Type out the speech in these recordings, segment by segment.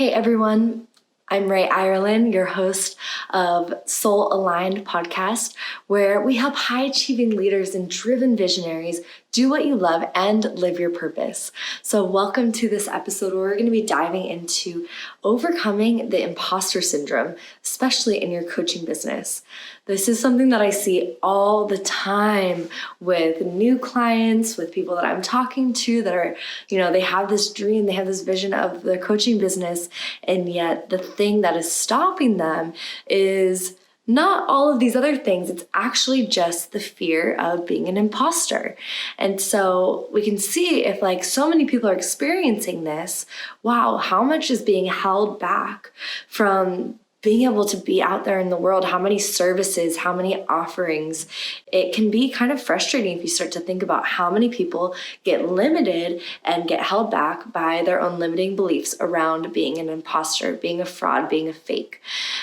Hey everyone, I'm Rae Irelan, your host of Soul Aligned podcast, where we help high-achieving leaders and driven visionaries do what you love and live your purpose. So welcome to this episode where we're going to be diving into overcoming the imposter syndrome, especially in your coaching business. This is something that I see all the time with new clients, with people that I'm talking to that are, they have this dream, they have this vision of their coaching business, and yet the thing that is stopping them is not all of these other things. It's actually just the fear of being an imposter. And so we can see if so many people are experiencing this, wow, how much is being held back from being able to be out there in the world, how many services, how many offerings. It can be kind of frustrating if you start to think about how many people get limited and get held back by their own limiting beliefs around being an imposter, being a fraud, being a fake.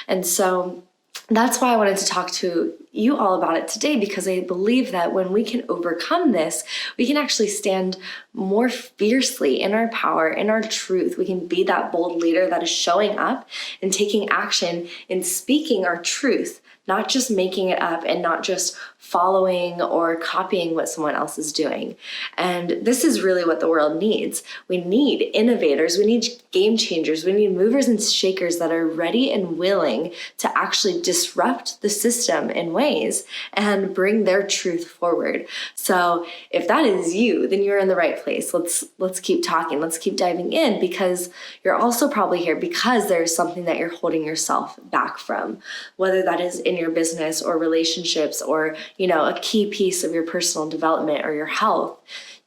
And so that's why I wanted to talk to you all about it today, because I believe that when we can overcome this, we can actually stand more fiercely in our power, in our truth. We can be that bold leader that is showing up and taking action and speaking our truth, not just making it up and not just following or copying what someone else is doing. And this is really what the world needs. We need innovators, we need game changers, we need movers and shakers that are ready and willing to actually disrupt the system in ways and bring their truth forward. So if that is you, then you're in the right place. Let's keep talking. Let's keep diving in, because you're also probably here because there's something that you're holding yourself back from, whether that is in your business or relationships or a key piece of your personal development or your health.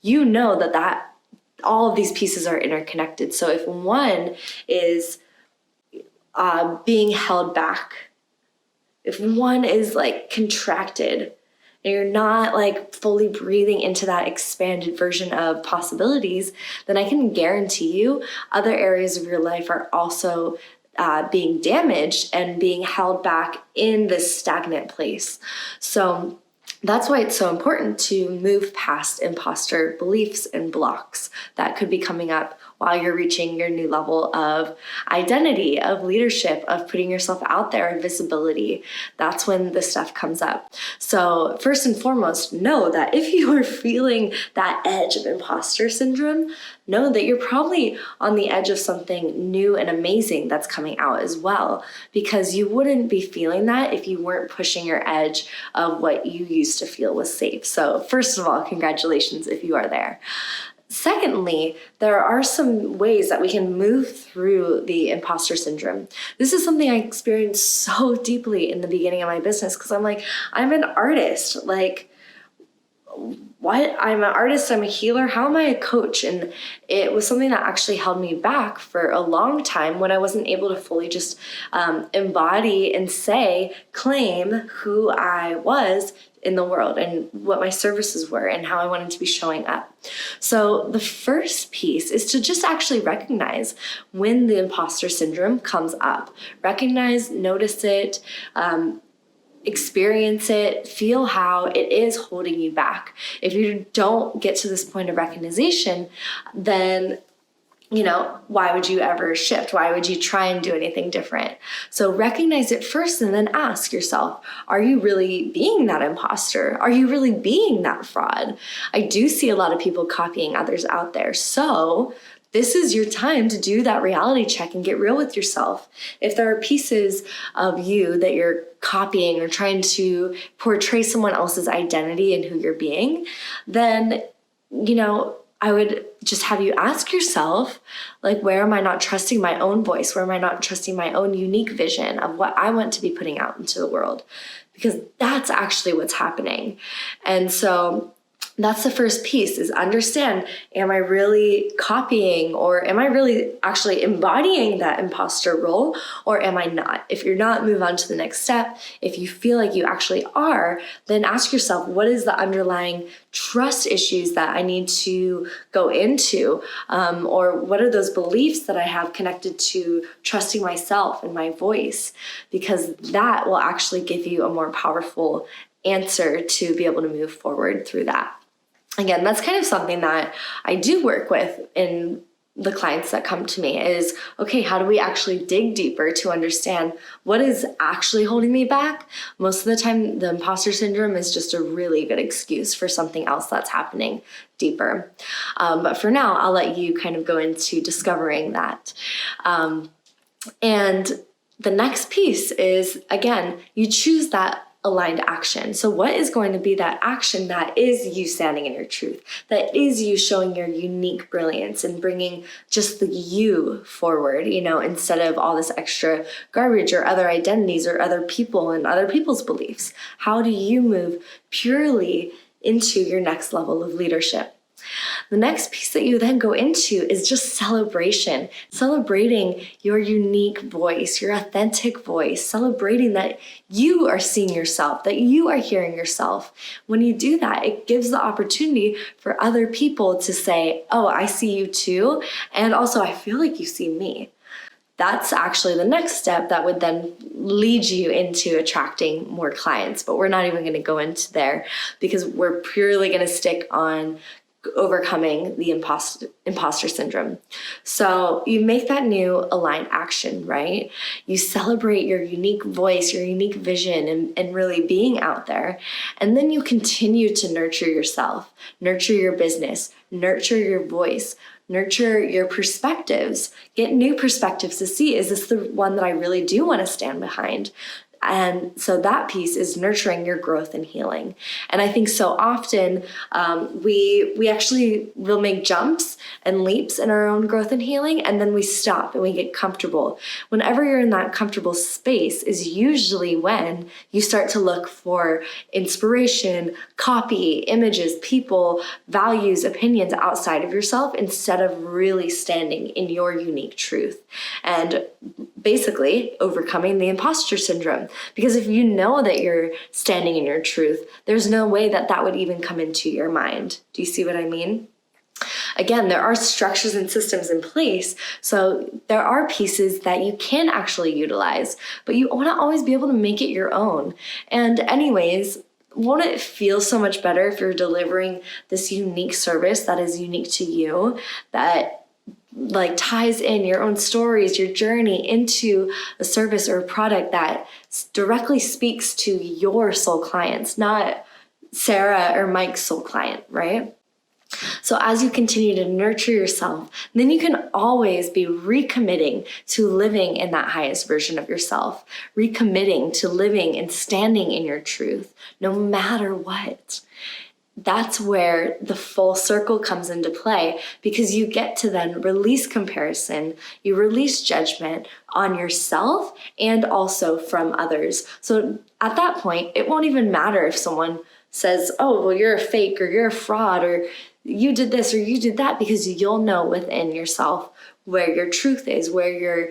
You know that all of these pieces are interconnected. So if one is being held back, if one is contracted, and you're not fully breathing into that expanded version of possibilities, then I can guarantee you other areas of your life are also being damaged and being held back in this stagnant place. So that's why it's so important to move past imposter beliefs and blocks that could be coming up while you're reaching your new level of identity, of leadership, of putting yourself out there, and visibility. That's when this stuff comes up. So first and foremost, know that if you are feeling that edge of imposter syndrome, know that you're probably on the edge of something new and amazing that's coming out as well, because you wouldn't be feeling that if you weren't pushing your edge of what you used to feel was safe. So first of all, congratulations if you are there. Secondly, there are some ways that we can move through the imposter syndrome. This is something I experienced so deeply in the beginning of my business, because I'm an artist. What? I'm an artist, I'm a healer, how am I a coach? And it was something that actually held me back for a long time when I wasn't able to fully just embody and claim who I was in the world and what my services were and how I wanted to be showing up. So the first piece is to just actually recognize when the imposter syndrome comes up. Recognize, notice it, experience it, feel how it is holding you back. If you don't get to this point of recognition, then why would you ever shift? Why would you try and do anything different? So recognize it first and then ask yourself, are you really being that imposter? Are you really being that fraud? I do see a lot of people copying others out there. So this is your time to do that reality check and get real with yourself. If there are pieces of you that you're copying or trying to portray someone else's identity and who you're being, then, I would just have you ask yourself, where am I not trusting my own voice? Where am I not trusting my own unique vision of what I want to be putting out into the world? Because that's actually what's happening. And so that's the first piece, is understand, am I really copying, or am I really actually embodying that imposter role, or am I not? If you're not, move on to the next step. If you feel like you actually are, then ask yourself, what is the underlying trust issues that I need to go into? Or what are those beliefs that I have connected to trusting myself and my voice? Because that will actually give you a more powerful answer to be able to move forward through that. Again, that's kind of something that I do work with in the clients that come to me is, okay, how do we actually dig deeper to understand what is actually holding me back? Most of the time, the imposter syndrome is just a really good excuse for something else that's happening deeper. But for now, I'll let you kind of go into discovering that. And the next piece is, again, you choose that aligned action. So what is going to be that action that is you standing in your truth, that is you showing your unique brilliance and bringing just the you forward, instead of all this extra garbage or other identities or other people and other people's beliefs? How do you move purely into your next level of leadership? The next piece that you then go into is just celebration, celebrating your unique voice, your authentic voice, celebrating that you are seeing yourself, that you are hearing yourself. When you do that, it gives the opportunity for other people to say, oh, I see you too. And also, I feel like you see me. That's actually the next step that would then lead you into attracting more clients. But we're not even going to go into there because we're purely going to stick on overcoming the imposter syndrome. So you make that new aligned action, right? You celebrate your unique voice, your unique vision, and really being out there. And then you continue to nurture yourself, nurture your business, nurture your voice, nurture your perspectives, get new perspectives to see, is this the one that I really do want to stand behind? And so that piece is nurturing your growth and healing. And I think so often we actually will make jumps and leaps in our own growth and healing, and then we stop and we get comfortable. Whenever you're in that comfortable space is usually when you start to look for inspiration, copy, images, people, values, opinions outside of yourself instead of really standing in your unique truth. And basically overcoming the imposter syndrome. Because if you know that you're standing in your truth, there's no way that that would even come into your mind. Do you see what I mean? Again, there are structures and systems in place, so there are pieces that you can actually utilize, but you want to always be able to make it your own. And anyways, won't it feel so much better if you're delivering this unique service that is unique to you, that ties in your own stories, your journey into a service or a product that directly speaks to your soul clients, not Sarah or Mike's soul client, right? So as you continue to nurture yourself, then you can always be recommitting to living in that highest version of yourself, recommitting to living and standing in your truth, no matter what. That's where the full circle comes into play, because you get to then release comparison, you release judgment on yourself and also from others. So at that point, it won't even matter if someone says, oh, well, you're a fake or you're a fraud or you did this or you did that, because you'll know within yourself where your truth is, where your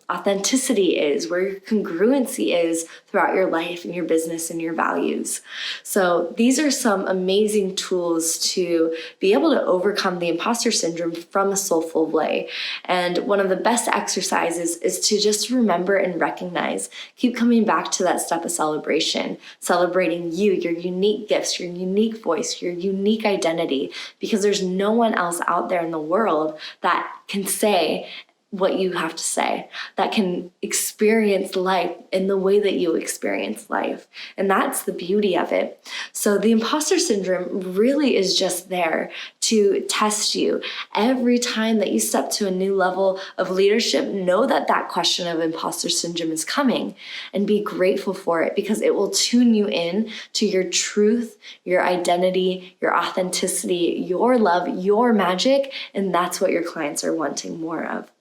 authenticity is, where your congruency is throughout your life and your business and your values. So these are some amazing tools to be able to overcome the imposter syndrome from a soulful way. And one of the best exercises is to just remember and recognize, keep coming back to that step of celebration, celebrating you, your unique gifts, your unique voice, your unique identity, because there's no one else out there in the world that can say what you have to say, that can experience life in the way that you experience life. And that's the beauty of it. So the imposter syndrome really is just there to test you. Every time that you step to a new level of leadership, know that that question of imposter syndrome is coming, and be grateful for it, because it will tune you in to your truth, your identity, your authenticity, your love, your magic, and that's what your clients are wanting more of.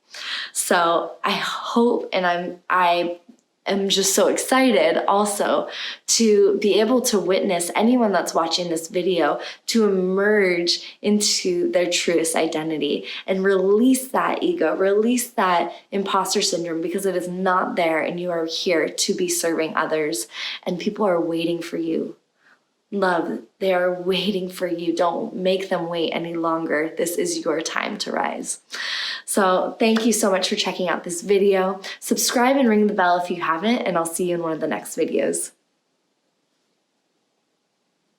So I hope, and I am just so excited also to be able to witness anyone that's watching this video to emerge into their truest identity and release that ego, release that imposter syndrome, because it is not there, and you are here to be serving others, and people are waiting for you. Love, they are waiting for you. Don't make them wait any longer. This is your time to rise. So thank you so much for checking out this video. Subscribe and ring the bell if you haven't, and I'll see you in one of the next videos.